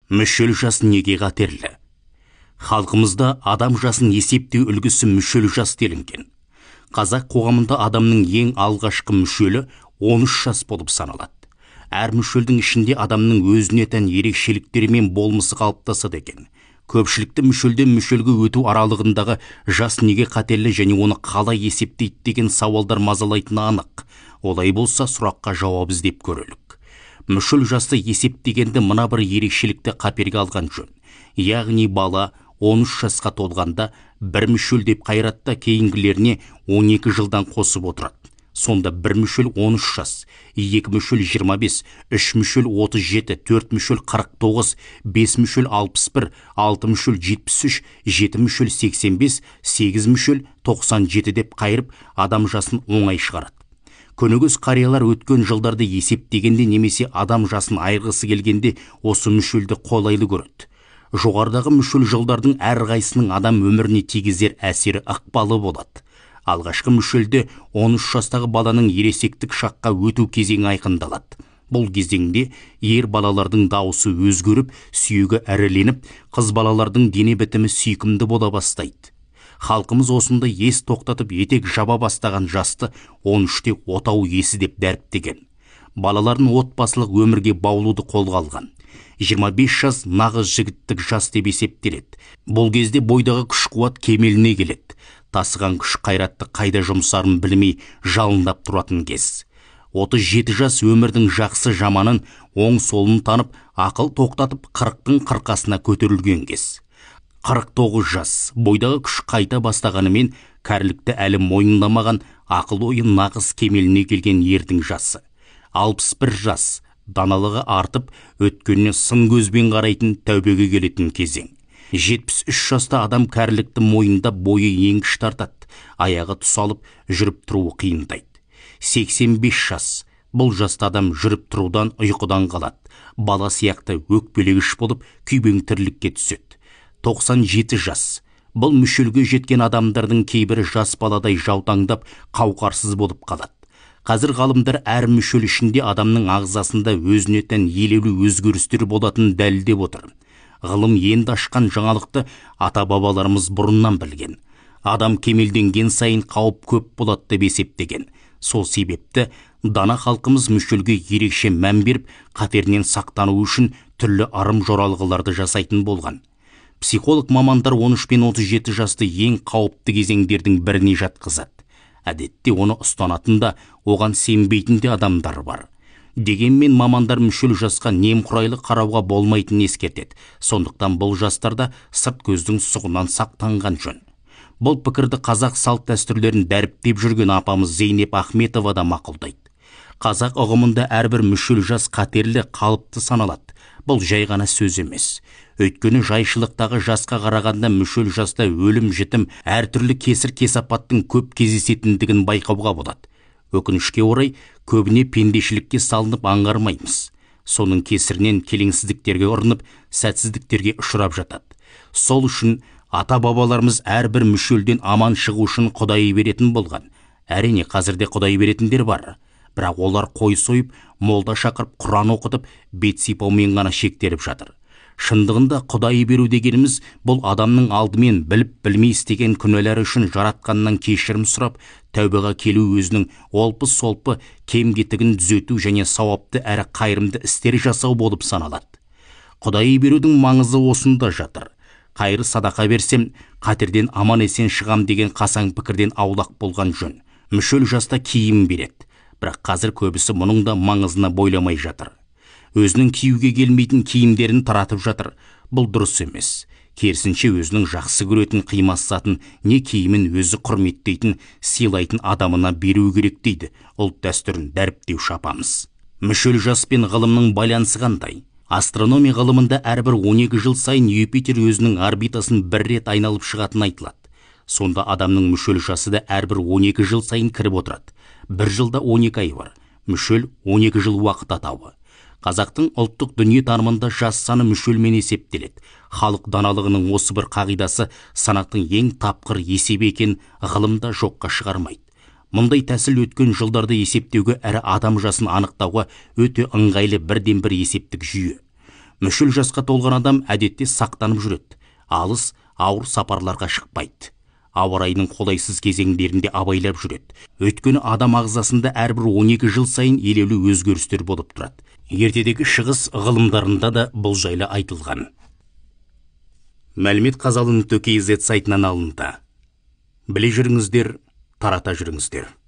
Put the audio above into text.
Мүшел жас неге қатерлі? Халқымызда адам жасын есептеу үлгісі мүшел жас делінген. Қазақ қоғамында адамның ең алғашқы мүшелі 13 жас болып саналады. Әр мүшелдің ішінде адамның өзіне тән ерекшеліктері мен болмысы қалыптасады екен. Көпшілікті мүшелден мүшелге өту аралығындағы жас неге қатерлі және оны қалай есептейді деген сауалдар мазалайтыны анық. Олай болса, сұраққа жауап іздеп көрелік. Мүшел жасты есептегенде мына бір ерекшелікті қаперге алған жөн. Яғни бала 13 жасқа толғанда бір мүшел деп қайратта, кейінгілеріне 12 жылдан қосып отырады. Сонда бір мүшел 13 жас, 2 мүшел 25, 3 мүшел 37, 4 мүшел 49, 5 мүшел 61, 6 мүшел 73, 7 мүшел 85, 8 мүшел 97 деп қайырып, адам жасын оңай шығарады. Көнігіз қариялар өткен жылдарды есептегенде немесе адам жасын айырғысы келгенде осы мүшелді қолайлы көреді. Жоғарыдағы мүшел жылдардың әрқайсының адам өміріне тигізер әсері ықпалы болады. Алғашқы мүшелде 13 жастағы баланың ересектік шаққа өту кезеңі айқындалады. Бұл кезеңде ер балалардың дауысы өзгеріп, сүйегі іріленіп, қыз балалардың дене бітімі сүйкімді бола бастайды. Халқымыз осында ес тоқтатып етек жаба бастаған жасты 13-те отау есі деп дәріптеген. Балаларын отбасылық өмірге баулуды қолға алған. 25 жас нағыз жігіттік жас деп есептеледі. Бұл кезде бойдағы күш-қуат кемеліне келеді. Тасыған күш қайратты қайда жұмсарын білмей жалындап тұратын кез. 37 жас өмірдің жақсы жаманын, оң солын танып, ақыл тоқтатып 40-тың қырқасына көтерілген кез. 49 жас бойдағы күш қайта бастағанымен кәрілікті әлі мойындамаған, ақыл ойы нағыз кемеліне келген ердің жасы. 61 жас даналығы артып, өткеніне сын көзбен қарайтын, тәубеге келетін кезең. 73 жаста адам кәрілікті мойындап, бойы еңгіш тартады, аяғы тұсалып, жүріп тұруы қиындайды. 85 жас бұл жаста адам жүріп тұрудан, ұйқыдан қалады, бала сияқты өкпелегіш болып, күйбең тірлікке түседі. 97 жас бұл мүшелге жеткен адамдардың кейбірі жас баладай жаутаңдап, қауқарсыз болып қалады. Қазір ғалымдар әр мүшел ішінде адамның ағзасында өзіне тән елеулі өзгерістер болатынын дәлелдеп отыр. Ғылым енді ашқан жаңалықты ата-бабаларымыз бұрыннан білген. Адам кемелденген сайын қауіп көп болады деп есептеген. Сол себепті дана халқымыз мүшелге ерекше мән беріп, қатерінен сақтану үшін түрлі ырым жоралғыларды жасайтын болған. Психолог мамандар 13 пен 37 жасты ең қауіпті кезеңдердің біріне жатқызады. Әдетте оны ұстанатында, оған сенбейтін де адамдар бар. Дегенмен мамандар мүшел жасқа немқұрайлы қарауға болмайтынын ескертеді. Сондықтан бұл жастарда сырт көздің сұғынан сақтанған жөн. Бұл пікірді қазақ салт дәстүрлерін дәріптеп жүрген апамыз Зейнеп Ахметова да мақұлдайды. Қазақ ұғымында әрбір мүшел жас қатерлі, қалыпты саналады. Бұл жай ғана сөз емес. Өйткені жайшылықтағы жасқа қарағанда мүшел жаста өлім жітім, әртүрлі кесір кесапаттың көп кездесетіндігін байқауға болады. Өкінішке орай, көбіне пендешілікке салынып аңғармаймыз. Соның кесірінен келеңсіздіктерге ұрынып, сәтсіздіктерге ұшырап жатады. Сол үшін ата-бабаларымыз әрбір мүшелден аман шығу үшін құдай беретін болған. Әрине, қазірде құдай беретіндер бар. Бірақ олар қой сойып, молда шақырып, Құран оқытып, бет сипаумен ғана шектеліп жатыр. Шындығында құдай беру дегеніміз бұл адамның алдымен біліп-білмей істеген күнәлары үшін жаратқаннан кешірім сұрап, тәубаға келу, өзінің олпы-солпы кем-кетігін түзету және сауапты әрі қайырымды істер жасау болып саналады. Құдай берудің маңызы осында жатыр. Қайыр садақа берсем, қатерден аман есен шығам деген қасаң пікірден аулақ болған жөн. Мүшел жаста киім береді. Бірақ қазір көбісі мұның да маңызына бойламай жатыр. Өзінің киюге келмейтін киімдерін таратып жатыр. Бұл дұрыс емес. Керісінше өзінің жақсы көретін қимастатын, не киімін өзі құрметтейтін, сыйлайтын адамына беру керек дейді. Ұлт дәстүрін дәріптеуші апамыз. Мүшел жас пен ғылымның байланысы қандай? Астрономия ғылымында әрбір 12 жыл сайын Юпитер өзінің орбитасын бір рет айналып шығатын айтылады. Сонда адамның мүшел жасы да әрбір 12 жыл сайын кіріп отырады. Бір жылда 12 ай бар. Мүшел 12 жыл уақыт атауы. Қазақтың ұлттық дүние танымында жас саны мүшелмен есептеледі. Халық даналығының осы бір қағидасы санақтың ең тапқыр есебі екен ғылымда жоққа шығармайды. Мұндай тәсіл өткен жылдарды есептеуге әрі адам жасын анықтауға өте ыңғайлы бірден бір есептік жүйе. мүшел жасқа толған адам әдетте сақтанып жүреді, алыс, ауыр сапарларға шықпайды. Ауа райының қолайсыз кезеңдерінде абайлап жүреді. Өйткені адам ағзасында әрбір 12 жыл сайын елеулі өзгерістер болып тұрады. Ертедегі шығыс ғылымдарында да бұл жайлы айтылған. Мәлімет Қазалы.kz сайтынан алынды. Біле жүріңіздер, тарата жүріңіздер.